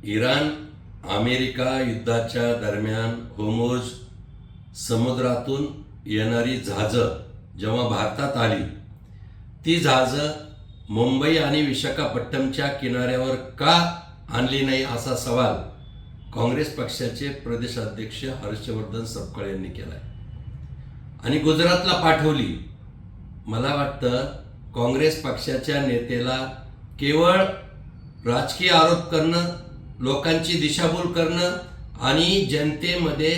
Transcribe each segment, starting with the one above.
Iran America युद्धाच्या दरम्यान होर्मुझ समुद्रातून येणारी जहाजं जेव्हा भारतात आली, ती जहाजं मुंबई आणि विशाखापट्टणमच्या किनाऱ्यावर का आणली नाही असा सवाल काँग्रेस पक्षाचे प्रदेशाध्यक्ष हर्षवर्धन सपकाळ यांनी केला आहे आणि गुजरातला पाठवली. मला वाटतं काँग्रेस पक्षाच्या नेत्याला केवळ राजकीय आरोप करणं, लोकांची दिशाभूल करणं आणि जनतेमध्ये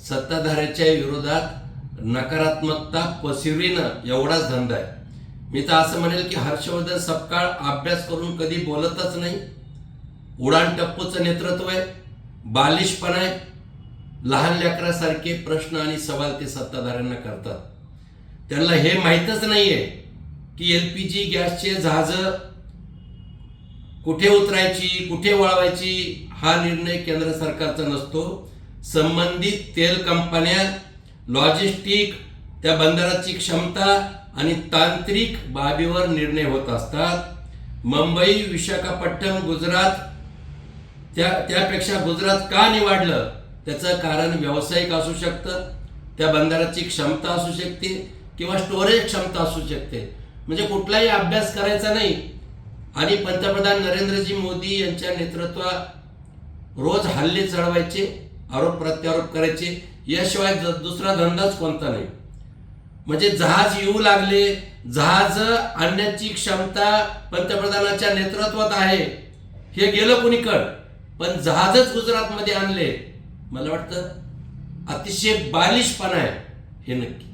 सत्ताधाऱ्याच्या विरोधात नकारात्मकता पसरविणं एवढाच धंदा आहे. मी तर असं म्हणेल की हर्षवर्धन सपकाळ अभ्यास करून कधी बोलतच नाही. उडाण टप्पूचं नेतृत्व आहे, बालिशपणा आहे, लहान लेकरासारखे प्रश्न आणि सवाल ते सत्ताधाऱ्यांना करतात. त्यांना हे माहीतच नाहीये की LPG गॅसचे जहाजं कुठे उतरायची, कुठे वळवायची हा निर्णय केंद्र सरकारचा नसतो. संबंधित तेल कंपन्या, लॉजिस्टिक, त्या बंदराची क्षमता आणि तांत्रिक बाबीवर निर्णय होत असतात. मुंबई, विशाखापट्टणम, गुजरात त्यापेक्षा गुजरात का निवडलं त्याचं कारण व्यावसायिक असू शकतं, त्या बंदराची क्षमता असू शकते किंवा स्टोरेज क्षमता असू शकते. म्हणजे कुठलाही अभ्यास करायचा नाही आणि पंतप्रधान नरेंद्रजी मोदी यांच्या नेतृत्वात रोज हल्ले चढवायचे, आरोप प्रत्यारोप करायचे, याशिवाय दुसरा धंदाच कोणता नाही. म्हणजे जहाज येऊ लागले, जहाज आणण्याची क्षमता पंतप्रधानाच्या नेतृत्वात आहे, हे गेलं कोणीकडं, पण जहाजच गुजरातमध्ये आणले. मला वाटतं अतिशय बालिशपणा आहे हे नक्की.